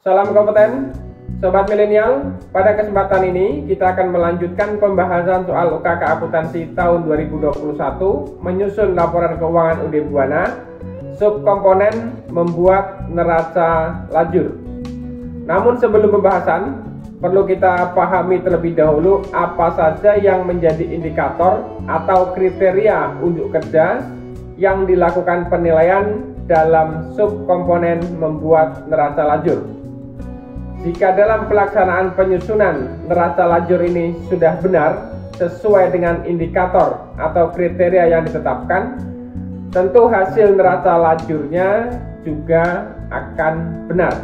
Salam kompeten, Sobat Milenial. Pada kesempatan ini kita akan melanjutkan pembahasan soal UKK Akuntansi tahun 2021 menyusun laporan keuangan UD Buana, subkomponen membuat neraca lajur. Namun sebelum pembahasan, perlu kita pahami terlebih dahulu apa saja yang menjadi indikator atau kriteria unjuk kerja yang dilakukan penilaian dalam subkomponen membuat neraca lajur. Jika dalam pelaksanaan penyusunan neraca lajur ini sudah benar sesuai dengan indikator atau kriteria yang ditetapkan, tentu hasil neraca lajurnya juga akan benar.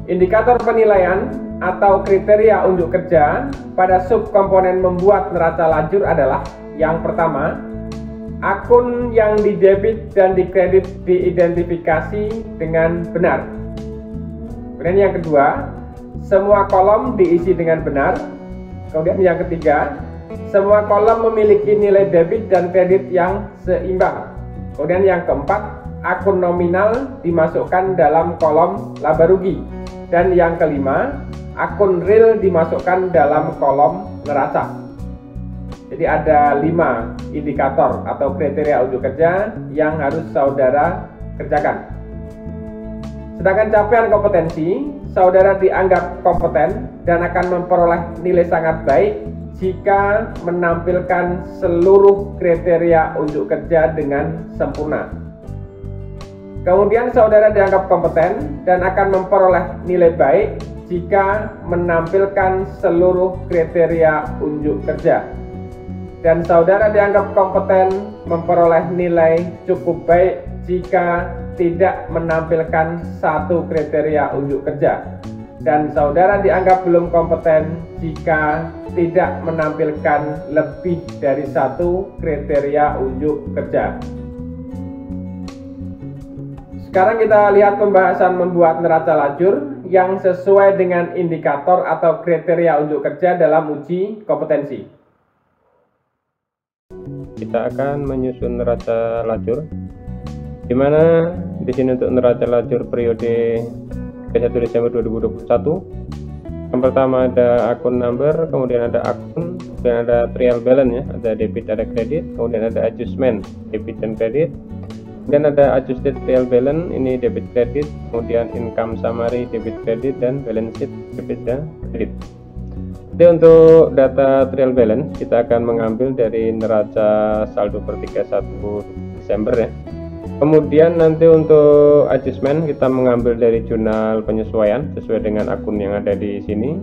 Indikator penilaian atau kriteria unjuk kerja pada subkomponen membuat neraca lajur adalah yang pertama, akun yang didebit dan dikredit diidentifikasi dengan benar. Kemudian yang kedua, semua kolom diisi dengan benar. Kemudian yang ketiga, semua kolom memiliki nilai debit dan kredit yang seimbang. Kemudian yang keempat, akun nominal dimasukkan dalam kolom laba rugi. Dan yang kelima, akun real dimasukkan dalam kolom neraca. Jadi ada 5 indikator atau kriteria unjuk kerja yang harus saudara kerjakan. Sedangkan capaian kompetensi, saudara dianggap kompeten dan akan memperoleh nilai sangat baik jika menampilkan seluruh kriteria unjuk kerja dengan sempurna. Kemudian saudara dianggap kompeten dan akan memperoleh nilai baik jika menampilkan seluruh kriteria unjuk kerja. Dan saudara dianggap kompeten memperoleh nilai cukup baik jika tidak menampilkan satu kriteria unjuk kerja. Dan saudara dianggap belum kompeten jika tidak menampilkan lebih dari satu kriteria unjuk kerja. Sekarang kita lihat pembahasan membuat neraca lajur yang sesuai dengan indikator atau kriteria unjuk kerja dalam uji kompetensi. Kita akan menyusun neraca lajur, di mana di sini untuk neraca lajur periode 1 Desember 2021. Yang pertama ada akun number, kemudian ada akun, kemudian ada trial balance ya, ada debit, ada kredit, kemudian ada adjustment debit dan kredit, dan ada adjusted trial balance, ini debit kredit, kemudian income summary debit kredit, dan balance sheet debit dan kredit. Jadi untuk data trial balance kita akan mengambil dari neraca saldo per 31 Desember ya. Kemudian nanti untuk adjustment kita mengambil dari jurnal penyesuaian sesuai dengan akun yang ada di sini.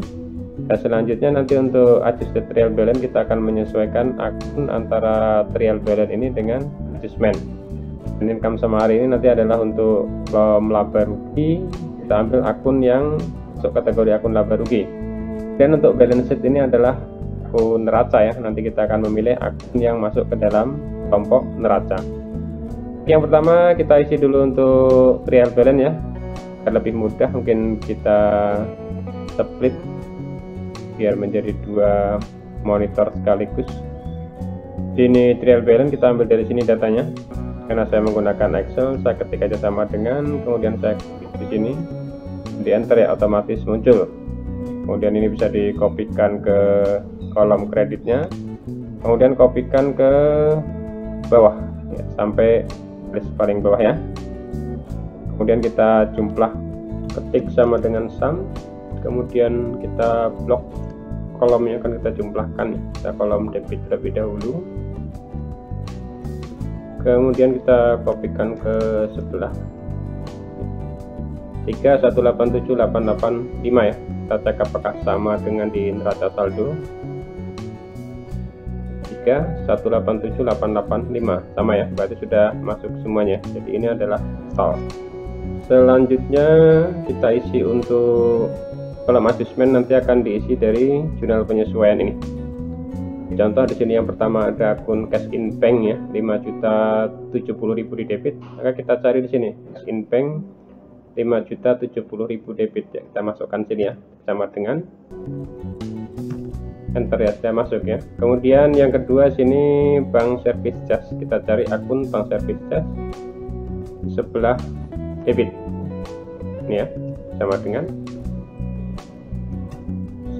Dan selanjutnya nanti untuk adjusted trial balance kita akan menyesuaikan akun antara trial balance ini dengan adjustment. Dan income summary ini nanti adalah untuk kolom laba rugi, kita ambil akun yang masuk kategori akun laba rugi. Dan untuk balance sheet ini adalah akun neraca ya, nanti kita akan memilih akun yang masuk ke dalam kelompok neraca. Yang pertama kita isi dulu untuk trial balance ya, agar lebih mudah mungkin kita split biar menjadi 2 monitor sekaligus. Ini trial balance kita ambil dari sini datanya, karena saya menggunakan Excel, saya ketik aja sama dengan, kemudian saya klik di sini, di enter ya, otomatis muncul. Kemudian ini bisa dikopikan ke kolom kreditnya, kemudian kopikan ke bawah ya, sampai garis paling bawah ya. Kemudian kita jumlah, ketik sama dengan sum, kemudian kita blok kolomnya, akan kita jumlahkan ya. Kita kolom debit terlebih dahulu, kemudian kita kopikan ke sebelah 3187,885 ya. Kita cek apakah sama dengan di neraca saldo. 3187,885 sama ya, berarti sudah masuk semuanya. Jadi ini adalah sal. Selanjutnya kita isi untuk kolom adjustment, nanti akan diisi dari jurnal penyesuaian ini. Contoh di sini yang pertama ada akun cash in bank ya, 5.070.000 di debit, maka kita cari di sini cash in bank 5.070.000 debit ya, kita masukkan sini ya, sama dengan enter ya, sudah masuk ya. Kemudian yang kedua sini bank service charge, kita cari akun bank service charge di sebelah debit. Ini ya, sama dengan.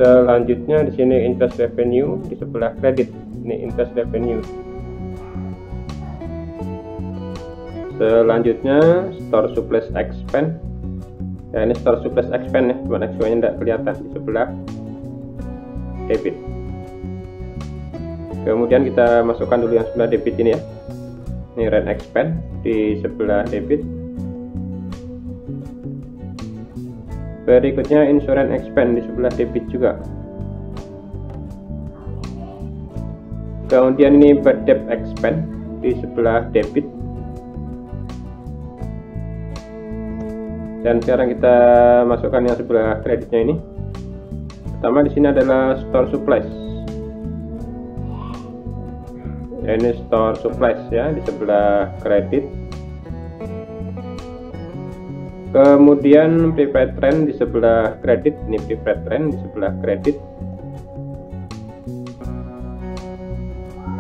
Selanjutnya di sini interest revenue, di sebelah kredit. Ini interest revenue. Selanjutnya store surplus expense. Ya, ini store surplus expense ya, cuma expense-nya tidak kelihatan di sebelah debit. Kemudian kita masukkan dulu yang sebelah debit ini ya. Ini rent expense di sebelah debit. Berikutnya insurance expense di sebelah debit juga. Kemudian ini bad debt expense di sebelah debit. Dan sekarang kita masukkan yang sebelah kreditnya ini. Pertama di sini adalah store supplies. Ya, ini store supplies ya di sebelah kredit. Kemudian prepaid rent di sebelah kredit. Ini prepaid rent di sebelah kredit.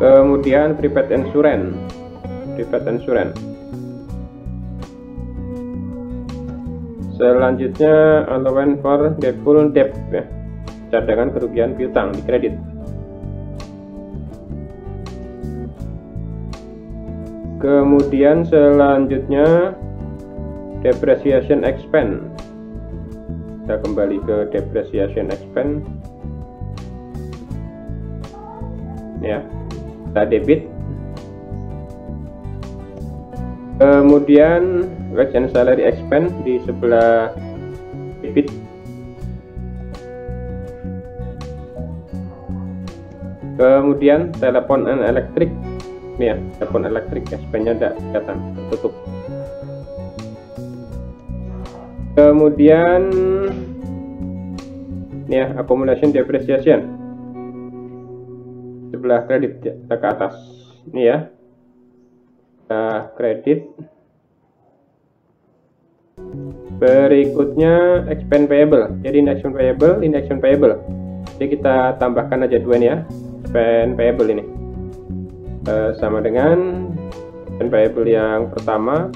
Kemudian prepaid insurance. Prepaid insurance. Selanjutnya allowance for doubtful debt ya, cadangan kerugian piutang di kredit. Kemudian selanjutnya depreciation expense. Kita kembali ke depreciation expense ya, kita debit. Kemudian wage and salary expense di sebelah debit. Kemudian telepon and elektrik. Ini ya, telepon elektrik expense-nya tidak kelihatan, tertutup. Kemudian ini ya, accumulation depreciation sebelah kredit ya, ke atas. Ini ya, kredit. Berikutnya expense payable. Jadi ini expense payable, ini expense payable. Jadi kita tambahkan aja dua ini ya, expense payable ini sama dengan expense payable yang pertama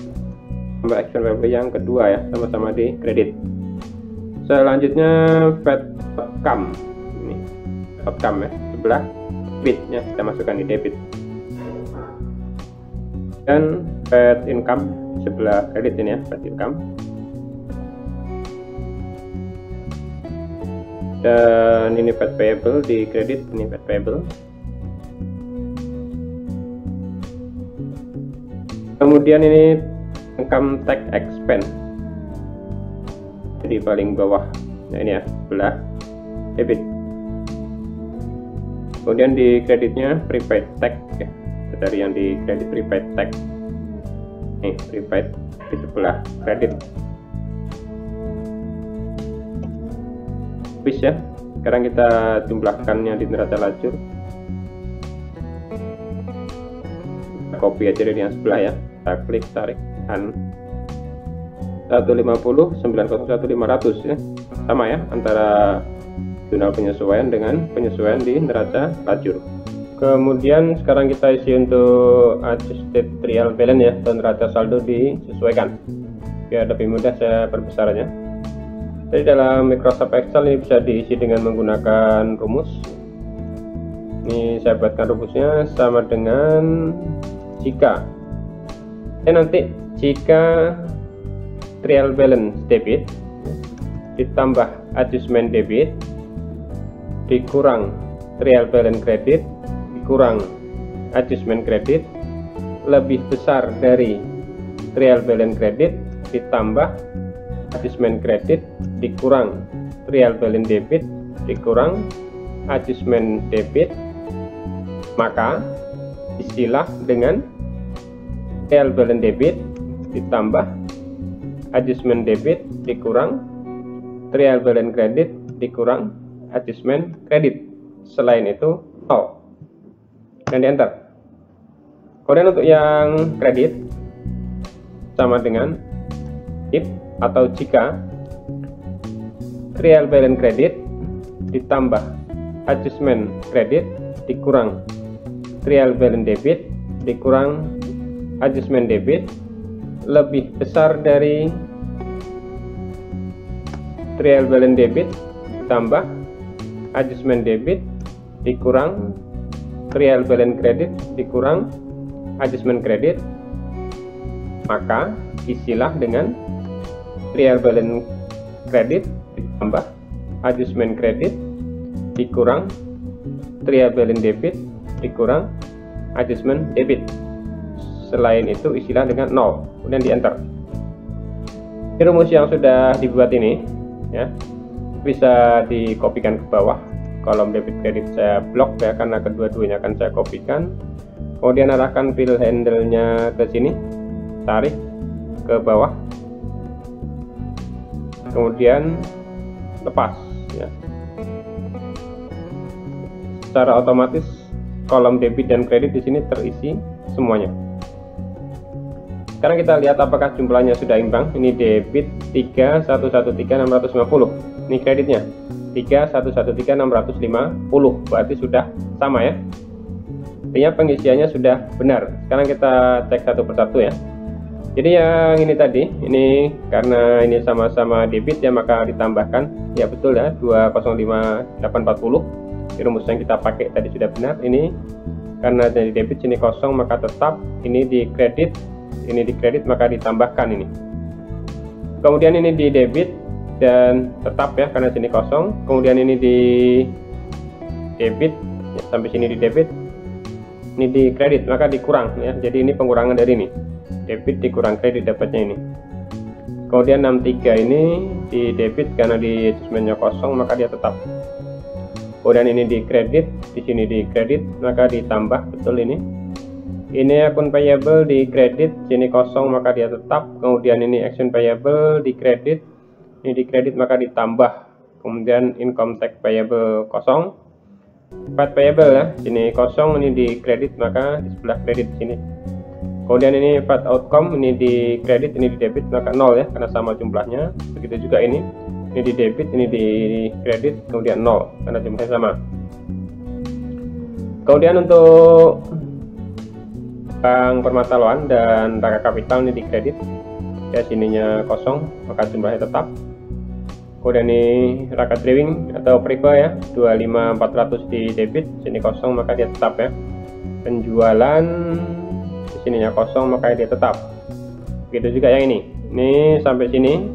tambah expense payable yang kedua ya, sama-sama di kredit. Selanjutnya VAT outcome. Ini outcome ya, sebelah debitnya kita masukkan di debit. Dan VAT income sebelah kredit ini ya, VAT income. Dan ini VAT payable di kredit, ini VAT payable. Kemudian ini income tax expense. Jadi paling bawah. Nah ini ya, sebelah debit. Kemudian di kreditnya prepaid tax ya. Dari yang di kredit prepaid tax. Nih, prepaid di sebelah kredit. Habis ya. Sekarang kita jumlahkannya di neraca lajur. Kita copy aja dari yang sebelah ya. Kita klik, tarik kan 150 901 500 ya. Sama ya antara jurnal penyesuaian dengan penyesuaian di neraca lajur. Kemudian sekarang kita isi untuk adjusted trial balance ya, dan neraca saldo disesuaikan. Biar lebih mudah saya perbesarnya. Jadi dalam Microsoft Excel ini bisa diisi dengan menggunakan rumus. Ini saya buatkan rumusnya sama dengan jika nanti jika trial balance debit ditambah adjustment debit dikurang trial balance credit kurang adjustment kredit lebih besar dari trial balance kredit ditambah adjustment kredit dikurang trial balance debit dikurang adjustment debit, maka istilah dengan trial balance debit ditambah adjustment debit dikurang trial balance kredit dikurang adjustment kredit, selain itu nol. Dan di enter. Kemudian untuk yang kredit sama dengan if atau jika trial balance kredit ditambah adjustment kredit dikurang trial balance debit dikurang adjustment debit, lebih besar dari trial balance debit ditambah adjustment debit dikurang trial balance credit dikurang adjustment credit, maka isilah dengan trial balance credit ditambah adjustment credit dikurang trial balance debit dikurang adjustment debit. Selain itu isilah dengan 0, kemudian di enter. Ini rumus yang sudah dibuat ini ya, bisa dikopikan ke bawah. Kolom debit kredit saya blok ya, karena kedua-duanya akan saya kopikan. Kemudian arahkan wheel handle-nya ke sini, tarik ke bawah, kemudian lepas ya. Secara otomatis kolom debit dan kredit di sini terisi semuanya. Sekarang kita lihat apakah jumlahnya sudah imbang. Ini debit 3.113.650. Ini kreditnya 3.113.650. Berarti sudah sama ya. Artinya pengisiannya sudah benar. Sekarang kita cek satu persatu ya. Jadi yang ini tadi, ini karena ini sama-sama debit ya, maka ditambahkan. Ya betul ya, 205.840. Rumus yang kita pakai tadi sudah benar. Ini karena dari debit sini kosong, maka tetap ini di kredit. Ini di kredit maka ditambahkan ini. Kemudian ini di debit dan tetap ya karena sini kosong. Kemudian ini di debit ya, sampai sini di debit. Ini di kredit maka dikurang ya. Jadi ini pengurangan dari ini. Debit dikurang kredit dapatnya ini. Kemudian 63 ini di debit karena di adjustmentnya kosong maka dia tetap. Kemudian ini di kredit, di sini di kredit maka ditambah betul ini. Ini akun payable di kredit, sini kosong maka dia tetap. Kemudian ini action payable di kredit, ini di kredit maka ditambah. Kemudian income tax payable kosong, VAT payable ya, sini kosong, ini di kredit maka di sebelah kredit sini. Kemudian ini VAT outcome, ini di kredit, ini di debit maka 0 ya, karena sama jumlahnya. Begitu juga ini di debit, ini di kredit, kemudian 0 karena jumlahnya sama. Kemudian untuk Bank Permata Loan dan Raka Kapital ini di kredit ya, sininya kosong maka jumlahnya tetap. Kemudian ini Raka Driving atau Priva ya, 25.400 di debit, sini kosong maka dia tetap ya. Penjualan di sininya kosong maka dia tetap. Begitu juga yang ini sampai sini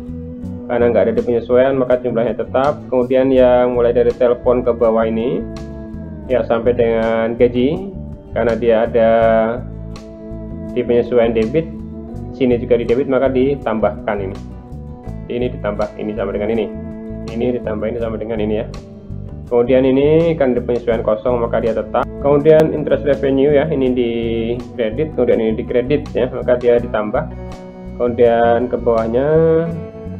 karena nggak ada penyesuaian maka jumlahnya tetap. Kemudian yang mulai dari telepon ke bawah ini ya sampai dengan gaji karena dia ada di penyesuaian debit, sini juga di debit maka ditambahkan ini ditambah ini sama dengan ini ditambah ini sama dengan ini ya. Kemudian ini kan di penyesuaian kosong maka dia tetap. Kemudian interest revenue ya, ini di kredit, kemudian ini di kredit ya maka dia ditambah. Kemudian ke bawahnya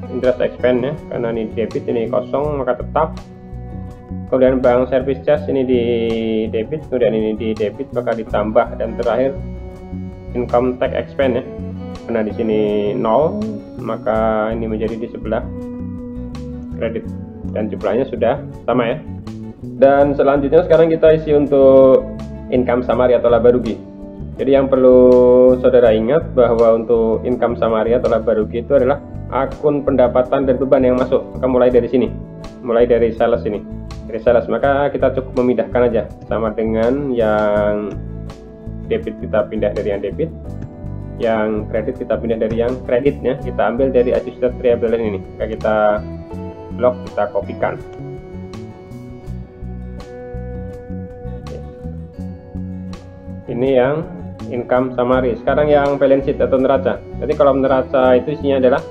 interest expense ya, karena ini debit ini kosong maka tetap. Kemudian bank service charge ini di debit, kemudian ini di debit maka ditambah. Dan terakhir income tax expense ya, karena di sini 0 maka ini menjadi di sebelah kredit dan jumlahnya sudah sama ya. Dan selanjutnya sekarang kita isi untuk income summary atau laba rugi. Jadi yang perlu saudara ingat bahwa untuk income summary atau laba rugi itu adalah akun pendapatan dan beban yang masuk. Maka mulai dari sini, mulai dari sales ini, dari sales, maka kita cukup memindahkan aja sama dengan yang debit kita pindah dari yang debit, yang kredit kita pindah dari yang kreditnya, kita ambil dari adjusted trial balance ini, maka kita blok, kita kopikan. Ini yang income summary. Sekarang yang balance sheet atau neraca. Jadi kalau neraca itu isinya adalah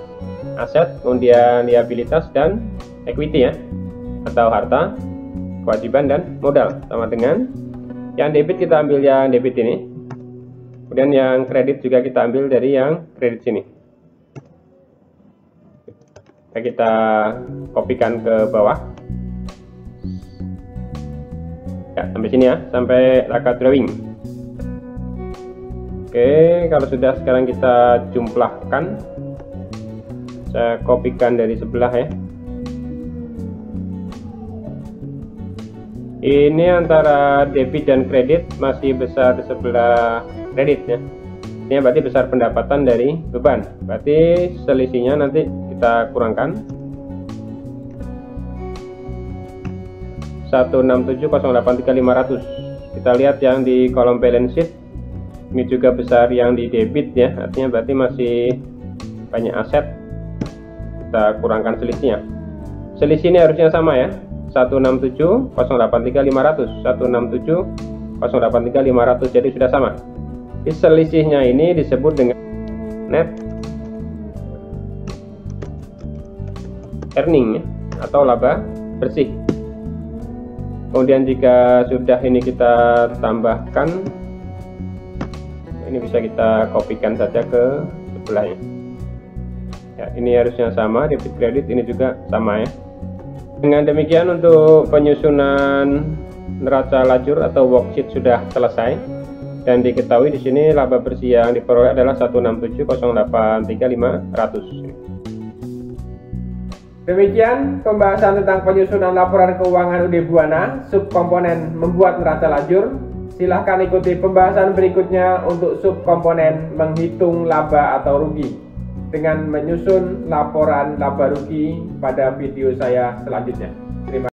aset, kemudian liabilitas dan equity ya, atau harta, kewajiban dan modal. Sama dengan yang debit kita ambil yang debit ini, kemudian yang kredit juga kita ambil dari yang kredit sini. Nah, kita kopikan ke bawah ya, sampai sini ya, sampai Raka Drawing. Oke, kalau sudah sekarang kita jumlahkan. Saya kopikan dari sebelah ya. Ini antara debit dan kredit masih besar di sebelah kredit ya. Ini berarti besar pendapatan dari beban. Berarti selisihnya nanti kita kurangkan 167.083.500. Kita lihat yang di kolom balance sheet ini juga besar yang di debit ya, artinya berarti masih banyak aset. Kita kurangkan selisihnya. Selisih ini harusnya sama ya, 167.083.500, 167.083.500, jadi sudah sama. Selisihnya ini disebut dengan net earning ya, atau laba bersih. Kemudian jika sudah ini kita tambahkan, ini bisa kita kopikan saja ke sebelahnya ya, ini harusnya sama, debit kredit ini juga sama ya. Dengan demikian untuk penyusunan neraca lajur atau worksheet sudah selesai, dan diketahui di sini laba bersih yang diperoleh adalah 167.083.500. Demikian pembahasan tentang penyusunan laporan keuangan UD Buana subkomponen membuat neraca lajur. Silahkan ikuti pembahasan berikutnya untuk subkomponen menghitung laba atau rugi dengan menyusun laporan laba rugi pada video saya selanjutnya.